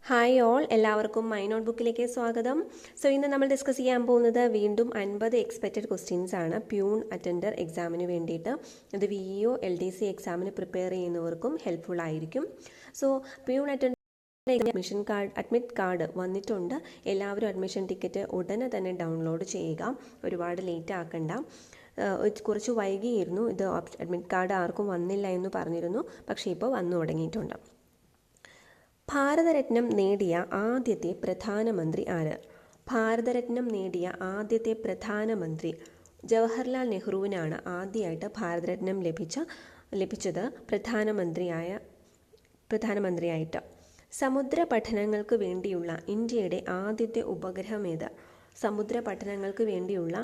Hi all, എല്ലാവർക്കും my not ബുക്കിലേക്ക് സ്വാഗതം. So ഇന്ന് നമ്മൾ ഡിസ്കസ് ചെയ്യാൻ പോകുന്നത് വീണ്ടും 50 എക്സ്പെക്റ്റഡ് ക്വസ്റ്റ്യൻസ് ആണ് പ്യൂൺ അറ്റൻഡർ എക്സാമിന് വേണ്ടിയിട്ട്. ഇത് VEO LDC എക്സാമിന് പ്രിപ്പയർ ചെയ്യുന്നവർക്കും ഹെൽപ്ഫുൾ ആയിരിക്കും. So peon attender admit card വന്നിട്ടുണ്ട്. എല്ലാവരും അഡ്മിഷൻ ടിക്കറ്റ് ഉടനെ തന്നെ ഡൗൺലോഡ് ചെയ്യുക, ഒരുപാട് ലേറ്റ് ആക്കണ്ട. കുറച്ച് വൈകിയിരുന്നു, ഇത് അഡ്മിറ്റ് കാർഡ് ആർക്കും വന്നില്ല എന്ന് പറഞ്ഞിരുന്നു, പക്ഷേ ഇപ്പോൾ വന്നു തുടങ്ങിയിട്ടുണ്ട്. ഭാരതരത്നം നേടിയ ആദ്യത്തെ പ്രധാനമന്ത്രി ആര്? ഭാരതരത്നം നേടിയ ആദ്യത്തെ പ്രധാനമന്ത്രി ജവഹർലാൽ നെഹ്റുവിനാണ് ആദ്യമായിട്ട് ഭാരതരത്നം ലഭിച്ചത് പ്രധാനമന്ത്രിയായിട്ട്. സമുദ്ര പഠനങ്ങൾക്ക് വേണ്ടിയുള്ള ഇന്ത്യയുടെ ആദ്യത്തെ ഉപഗ്രഹം ഏത്? സമുദ്ര പഠനങ്ങൾക്ക് വേണ്ടിയുള്ള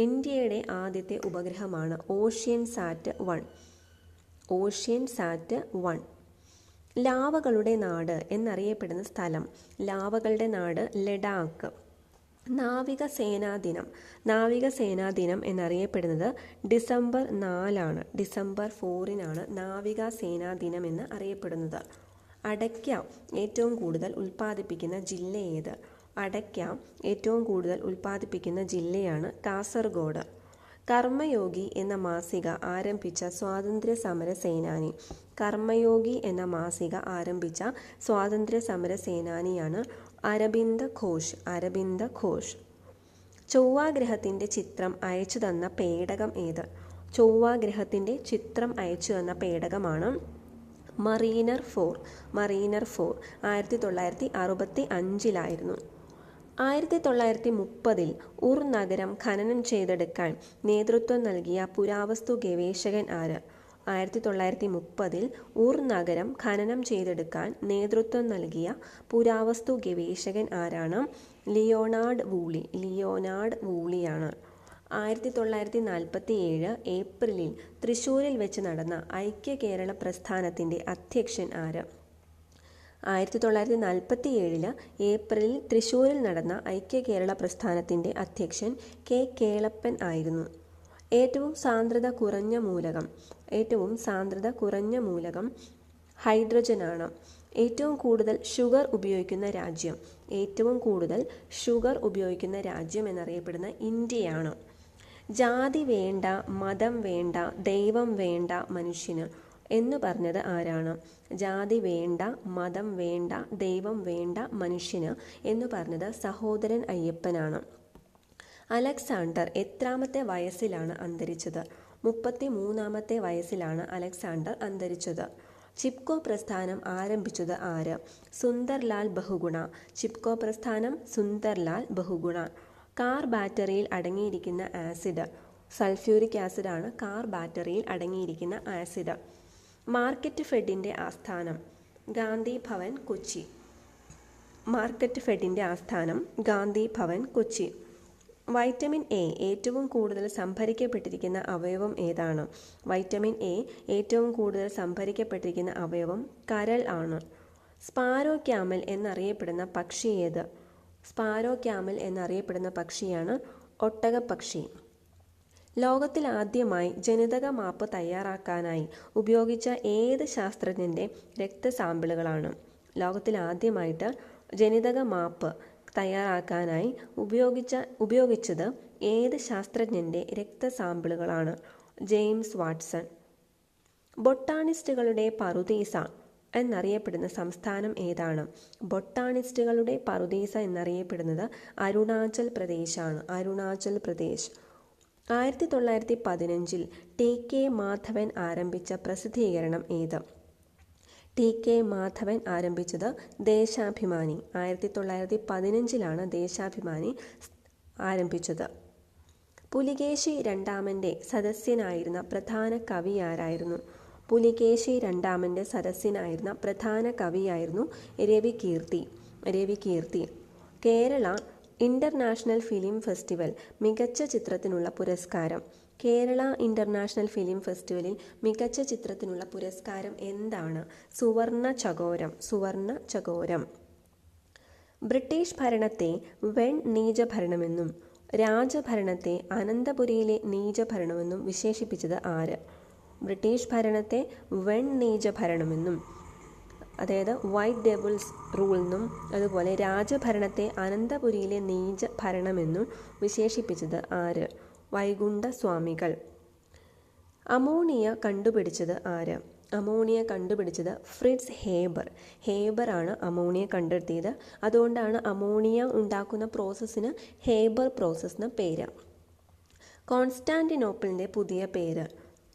ഇന്ത്യയുടെ ആദ്യത്തെ ഉപഗ്രഹമാണ് ഓഷ്യൻസാറ്റ് 1. ലാവകളുടെ നാട് എന്നറിയപ്പെടുന്ന സ്ഥലം? ലാവകളുടെ നാട് ലഡാക്ക്. നാവികസേനാ ദിനം എന്നറിയപ്പെടുന്നത് ഡിസംബർ 4 ഡിസംബർ 4 നാവികസേനാ ദിനം എന്ന് അറിയപ്പെടുന്നത്. അടയ്ക്ക ഏറ്റവും കൂടുതൽ ഉൽപ്പാദിപ്പിക്കുന്ന ജില്ല ഏത്? അടയ്ക്ക ഏറ്റവും കൂടുതൽ ഉൽപ്പാദിപ്പിക്കുന്ന ജില്ലയാണ് കാസർഗോഡ്. കർമ്മയോഗി എന്ന മാസിക ആരംഭിച്ച സ്വാതന്ത്ര്യ സമര സേനാനി? കർമ്മയോഗി എന്ന മാസിക ആരംഭിച്ച സ്വാതന്ത്ര്യ സമര സേനാനിയാണ് അരബിന്ദ ഘോഷ്. ചൊവ്വാഗ്രഹത്തിൻ്റെ ചിത്രം അയച്ചു തന്ന പേടകം ഏത്? ചൊവ്വാഗ്രഹത്തിൻ്റെ ചിത്രം അയച്ചു തന്ന പേടകമാണ് മറീനർ 4. 1965 1930 ഉർ നഗരം ഖനനം ചെയ്തെടുക്കാൻ നേതൃത്വം നൽകിയ പുരാവസ്തു ഗവേഷകൻ ആര്? 1930 ഉർ നഗരം ഖനനം ചെയ്തെടുക്കാൻ നേതൃത്വം നൽകിയ പുരാവസ്തു ഗവേഷകൻ ആരാണ്? ലിയോണാർഡ് വൂളിയാണ്. 1947 ഏപ്രിലിൽ തൃശ്ശൂരിൽ വെച്ച് നടന്ന ഐക്യ കേരള പ്രസ്ഥാനത്തിൻ്റെ അധ്യക്ഷൻ ആര്? 1947 ഏപ്രിലിൽ തൃശ്ശൂരിൽ നടന്ന ഐക്യ കേരള പ്രസ്ഥാനത്തിൻ്റെ അധ്യക്ഷൻ കെ കേളപ്പൻ ആയിരുന്നു. ഏറ്റവും സാന്ദ്രത കുറഞ്ഞ മൂലകം ഹൈഡ്രജനാണ്. ഏറ്റവും കൂടുതൽ ഷുഗർ ഉപയോഗിക്കുന്ന രാജ്യം എന്നറിയപ്പെടുന്ന ഇന്ത്യയാണ്. ജാതി വേണ്ട, മതം വേണ്ട, ദൈവം വേണ്ട മനുഷ്യന് എന്ന് പറഞ്ഞത് ആരാണ്? ജാതി വേണ്ട, മതം വേണ്ട, ദൈവം വേണ്ട മനുഷ്യന് എന്ന് പറഞ്ഞത് സഹോദരൻ അയ്യപ്പനാണ്. അലക്സാണ്ടർ എത്രാമത്തെ വയസ്സിലാണ് അന്തരിച്ചത്? 33 വയസ്സിലാണ് അലക്സാണ്ടർ അന്തരിച്ചത്. ചിപ്കോ പ്രസ്ഥാനം ആരംഭിച്ചത് ആര്? സുന്ദർലാൽ ബഹുഗുണ. കാർ ബാറ്ററിയിൽ അടങ്ങിയിരിക്കുന്ന ആസിഡ് സൾഫ്യൂരിക് ആസിഡ് ആണ്. കാർ ബാറ്ററിയിൽ അടങ്ങിയിരിക്കുന്ന ആസിഡ്. മാർക്കറ്റ് ഫെഡിൻ്റെ ആസ്ഥാനം ഗാന്ധി ഭവൻ കൊച്ചി. വൈറ്റമിൻ എ ഏറ്റവും കൂടുതൽ സംഭരിക്കപ്പെട്ടിരിക്കുന്ന അവയവം ഏതാണ്? വൈറ്റമിൻ എ ഏറ്റവും കൂടുതൽ സംഭരിക്കപ്പെട്ടിരിക്കുന്ന അവയവം കരൾ ആണ്. സ്പാരോ ക്യാമൽ എന്നറിയപ്പെടുന്ന പക്ഷി ഏത്? സ്പാരോ ക്യാമൽ എന്നറിയപ്പെടുന്ന പക്ഷിയാണ് ഒട്ടകപ്പക്ഷി. ലോകത്തിൽ ആദ്യമായി ജനിതക മാപ്പ് തയ്യാറാക്കാനായി ഉപയോഗിച്ച ഏത് ശാസ്ത്രജ്ഞൻ്റെ രക്തസാമ്പിളുകളാണ്? ലോകത്തിൽ ആദ്യമായിട്ട് ജനിതക മാപ്പ് തയ്യാറാക്കാനായി ഉപയോഗിച്ചത് ഏത് ശാസ്ത്രജ്ഞൻ്റെ രക്തസാമ്പിളുകളാണ്? James Watson. ബൊട്ടാണിസ്റ്റുകളുടെ പറുദീസ എന്നറിയപ്പെടുന്ന സംസ്ഥാനം ഏതാണ്? ബൊട്ടാണിസ്റ്റുകളുടെ പറുദീസ എന്നറിയപ്പെടുന്നത് അരുണാചൽ പ്രദേശ്. 1915 TK മാധവൻ ആരംഭിച്ച പ്രസിദ്ധീകരണം ഏത്? TK മാധവൻ ആരംഭിച്ചത് ദേശാഭിമാനി. 1915 ദേശാഭിമാനി ആരംഭിച്ചത്. പുലികേശി രണ്ടാമൻ്റെ സദസ്യനായിരുന്ന പ്രധാന കവി ആരായിരുന്നു? പുലികേശി രണ്ടാമൻ്റെ സദസ്യനായിരുന്ന പ്രധാന കവിയായിരുന്നു Ravikirti. Kerala international film festival മികച്ച ചിത്രത്തിനുള്ള പുരസ്കാരം. കേരള ഇന്റർനാഷണൽ ഫിലിം ഫെസ്റ്റിവലിൽ മികച്ച ചിത്രത്തിനുള്ള പുരസ്കാരം എന്താണ്? സുവർണ ചകോരം. ബ്രിട്ടീഷ് ഭരണത്തെ വെൺ നീചഭരണമെന്നും രാജഭരണത്തെ അനന്തപുരിയിലെ നീചഭരണമെന്നും വിശേഷിപ്പിച്ചത് ആര്? ബ്രിട്ടീഷ് ഭരണത്തെ വെൺ നീചഭരണമെന്നും അതായത് വൈറ്റ് ഡെവിൾസ് റൂൾ എന്നും അതുപോലെ രാജഭരണത്തെ അനന്തപുരിയിലെ നീച ഭരണമെന്നും വിശേഷിപ്പിച്ചത് ആര്? വൈകുണ്ഠ സ്വാമികൾ. അമോണിയ കണ്ടുപിടിച്ചത് ആര്? അമോണിയ കണ്ടുപിടിച്ചത് ഫ്രിറ്റ്സ് ഹേബർ. ഹേബറാണ് അമോണിയ കണ്ടെത്തിയത്. അതുകൊണ്ടാണ് അമോണിയ ഉണ്ടാക്കുന്ന പ്രോസസ്സിന് ഹേബർ പ്രോസസ് എന്ന പേര്. കോൺസ്റ്റാന്റിനോപ്പിളിൻ്റെ പുതിയ പേര്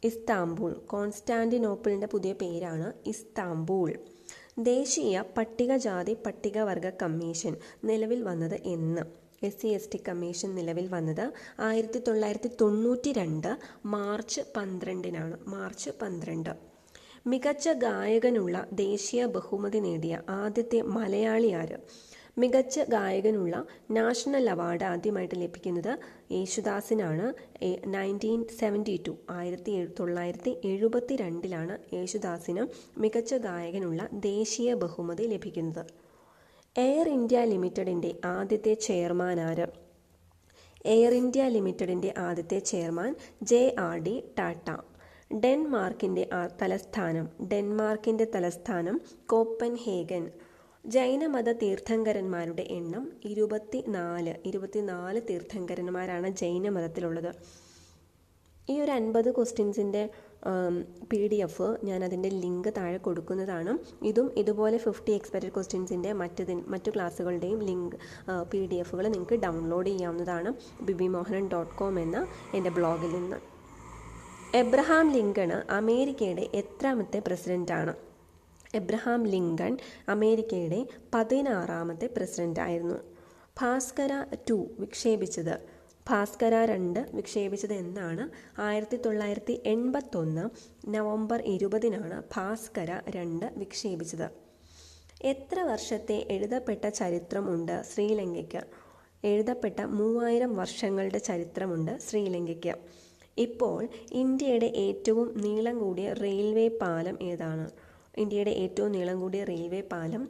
ഇസ്താംബൂൾ. കോൺസ്റ്റാന്റിനോപ്പിളിൻ്റെ പുതിയ പേരാണ് ഇസ്താംബൂൾ. ദേശീയ പട്ടികജാതി പട്ടികവർഗ കമ്മീഷൻ നിലവിൽ വന്നത് എന്ന്? SC/ST കമ്മീഷൻ നിലവിൽ വന്നത് 1992 മാർച്ച് 12-നാണ്. മാർച്ച് 12. മികച്ച ഗായകനുള്ള ദേശീയ ബഹുമതി നേടിയ ആദ്യത്തെ മലയാളി ആര്? മികച്ച ഗായകനുള്ള നാഷണൽ അവാർഡ് ആദ്യമായിട്ട് ലഭിക്കുന്നത് യേശുദാസിനാണ്. 1972 1972 യേശുദാസിന് മികച്ച ഗായകനുള്ള ദേശീയ ബഹുമതി ലഭിക്കുന്നത്. എയർ ഇന്ത്യ ലിമിറ്റഡിൻ്റെ ആദ്യത്തെ ചെയർമാൻ ആര്? എയർ ഇന്ത്യ ലിമിറ്റഡിൻ്റെ ആദ്യത്തെ ചെയർമാൻ JRD ടാറ്റ. ഡെൻമാർക്കിൻ്റെ തലസ്ഥാനം കോപ്പൻഹേഗൻ. ജൈനമത തീർത്ഥങ്കരന്മാരുടെ എണ്ണം 24 തീർത്ഥങ്കരന്മാരാണ് ജൈനമതത്തിലുള്ളത്. ഈ ഒരു 50 ക്വസ്റ്റ്യൻസിൻ്റെ PDF ഞാൻ അതിൻ്റെ ലിങ്ക് താഴെ കൊടുക്കുന്നതാണ്. ഇതുപോലെ 50 എക്സ്പെക്റ്റഡ് ക്വസ്റ്റ്യൻസിൻ്റെ മറ്റു ക്ലാസ്സുകളുടെയും ലിങ്ക് PDF-കൾ നിങ്ങൾക്ക് ഡൗൺലോഡ് ചെയ്യാവുന്നതാണ് bibimohanan.com എന്ന എൻ്റെ ബ്ലോഗിൽ നിന്ന്. എബ്രഹാം ലിങ്കൺ അമേരിക്കയുടെ എത്രാമത്തെ പ്രസിഡൻ്റാണ്? എബ്രഹാം ലിങ്കൺ അമേരിക്കയുടെ 16ാമത്തെ പ്രസിഡൻ്റായിരുന്നു. ഭാസ്കര 2 വിക്ഷേപിച്ചത് ഭാസ്കര 2 വിക്ഷേപിച്ചത് എന്നാണ്? 1981 നവംബർ 20-നാണ് ഭാസ്കര 2 വിക്ഷേപിച്ചത്. എത്ര വർഷത്തെ എഴുതപ്പെട്ട ചരിത്രം ഉണ്ട് ശ്രീലങ്കയ്ക്ക്? എഴുതപ്പെട്ട 3000 വർഷങ്ങളുടെ ചരിത്രമുണ്ട് ശ്രീലങ്കയ്ക്ക്. ഇപ്പോൾ ഇന്ത്യയുടെ ഏറ്റവും നീളം കൂടിയ റെയിൽവേ പാലം ഏതാണ്? ഇന്ത്യയുടെ ഏറ്റവും നീളം കൂടിയ റെയിൽവേ പാലം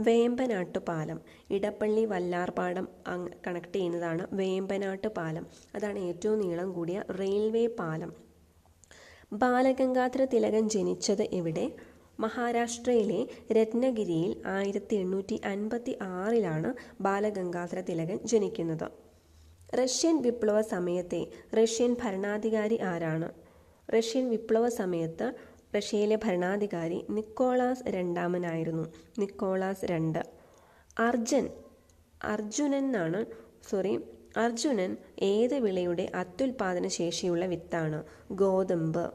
വേമ്പനാട്ട് പാലം. ഇടപ്പള്ളി വല്ലാർപാടം കണക്ട് ചെയ്യുന്നതാണ് വേമ്പനാട്ട് പാലം. അതാണ് ഏറ്റവും നീളം കൂടിയ റെയിൽവേ പാലം. ബാലഗംഗാധര തിലകൻ ജനിച്ചത് എവിടെ? മഹാരാഷ്ട്രയിലെ രത്നഗിരിയിൽ 1856 ബാലഗംഗാധര തിലകൻ ജനിക്കുന്നത്. റഷ്യൻ വിപ്ലവ സമയത്തെ റഷ്യൻ ഭരണാധികാരി ആരാണ്? റഷ്യൻ വിപ്ലവ സമയത്ത് റഷ്യയിലെ ഭരണാധികാരി നിക്കോളാസ് രണ്ടാമനായിരുന്നു. നിക്കോളാസ് 2. അർജുനൻ ഏത് വിളയുടെ അത്യുൽപാദന ശേഷിയുള്ള വിത്താണ്? ഗോതമ്പ്.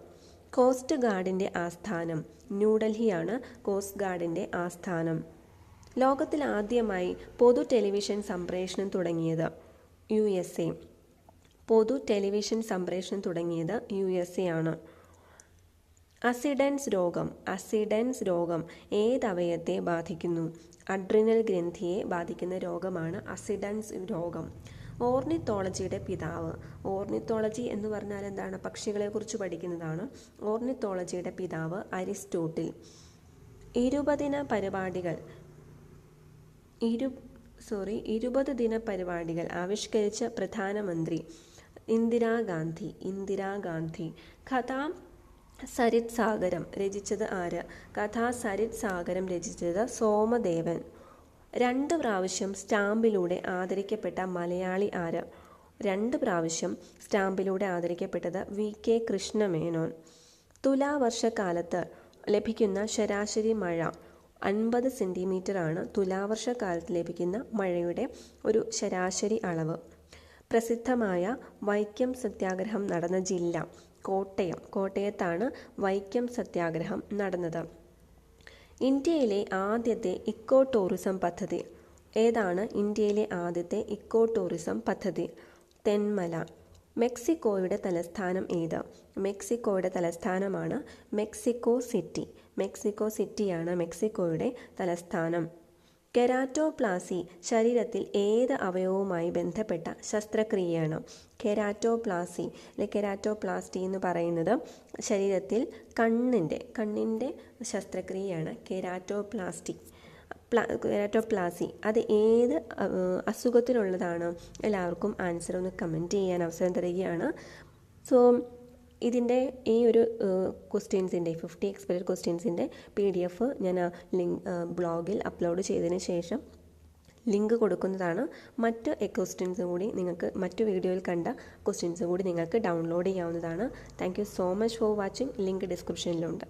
കോസ്റ്റ് ഗാർഡിൻ്റെ ആസ്ഥാനം ന്യൂഡൽഹിയാണ്. കോസ്റ്റ് ഗാർഡിൻ്റെ ആസ്ഥാനം. ലോകത്തിൽ ആദ്യമായി പൊതു ടെലിവിഷൻ സംപ്രേഷണം തുടങ്ങിയത് USA. പൊതു ടെലിവിഷൻ സംപ്രേഷണം തുടങ്ങിയത് USA ആണ്. അസിഡൻസ് രോഗം ഏതവയത്തെ ബാധിക്കുന്നു? അഡ്രിനൽ ഗ്രന്ഥിയെ ബാധിക്കുന്ന രോഗമാണ് അസിഡൻസ് രോഗം. ഓർണിത്തോളജിയുടെ പിതാവ്. ഓർണിത്തോളജി എന്ന് പറഞ്ഞാൽ എന്താണ്? പക്ഷികളെക്കുറിച്ച് പഠിക്കുന്നതാണ്. ഓർണിത്തോളജിയുടെ പിതാവ് അരിസ്റ്റോട്ടിൽ. 20 ദിന പരിപാടികൾ ആവിഷ്കരിച്ച പ്രധാനമന്ത്രി ഇന്ദിരാഗാന്ധി. കഥാ സരിത് സാഗരം രചിച്ചത് ആര്? കഥാ സരിത് സാഗരം രചിച്ചത് സോമദേവൻ. 2 പ്രാവശ്യം സ്റ്റാമ്പിലൂടെ ആദരിക്കപ്പെട്ട മലയാളി ആര്? 2 പ്രാവശ്യം സ്റ്റാമ്പിലൂടെ ആദരിക്കപ്പെട്ടത് VK കൃഷ്ണമേനോൻ. തുലാവർഷക്കാലത്ത് ലഭിക്കുന്ന ശരാശരി മഴ 50 സെൻറ്റിമീറ്ററാണ്. തുലാവർഷക്കാലത്ത് ലഭിക്കുന്ന മഴയുടെ ഒരു ശരാശരി അളവ്. പ്രസിദ്ധമായ വൈക്കം സത്യാഗ്രഹം നടന്ന ജില്ല കോട്ടയത്താണ് വൈക്കം സത്യാഗ്രഹം നടന്നത്. ഇന്ത്യയിലെ ആദ്യത്തെ ഇക്കോ ടൂറിസം പദ്ധതി ഏതാണ്? ഇന്ത്യയിലെ ആദ്യത്തെ ഇക്കോ ടൂറിസം പദ്ധതി തെന്മല. മെക്സിക്കോയുടെ തലസ്ഥാനം ഏത്? മെക്സിക്കോയുടെ തലസ്ഥാനമാണ് മെക്സിക്കോ സിറ്റിയാണ് മെക്സിക്കോയുടെ തലസ്ഥാനം. കെരാറ്റോപ്ലാസി ശരീരത്തിൽ ഏത് അവയവവുമായി ബന്ധപ്പെട്ട ശസ്ത്രക്രിയയാണ്? കെരാറ്റോപ്ലാസ്റ്റി എന്ന് പറയുന്നത് ശരീരത്തിൽ കണ്ണിൻ്റെ ശസ്ത്രക്രിയയാണ് കെരാറ്റോപ്ലാസി. അത് ഏത് അസുഖത്തിനുള്ളതാണ്? എല്ലാവർക്കും ആൻസർ ഒന്ന് കമൻറ്റ് ചെയ്യാൻ അവസരം തരികയാണ്. സോ ഇതിൻ്റെ ഈ ഒരു ക്വസ്റ്റ്യൻസിൻ്റെ 50 എക്സ്പെക്റ്റഡ് ക്വസ്റ്റ്യൻസിൻ്റെ PDF ഞാൻ ലിങ്ക് ബ്ലോഗിൽ അപ്ലോഡ് ചെയ്തതിന് ശേഷം ലിങ്ക് കൊടുക്കുന്നതാണ്. മറ്റ് ക്വസ്റ്റ്യൻസും കൂടി നിങ്ങൾക്ക് മറ്റു വീഡിയോയിൽ കണ്ട ക്വസ്റ്റ്യൻസും കൂടി നിങ്ങൾക്ക് ഡൗൺലോഡ് ചെയ്യാവുന്നതാണ്. Thank you so much for watching. Link ഡിസ്ക്രിപ്ഷനിലുണ്ട്.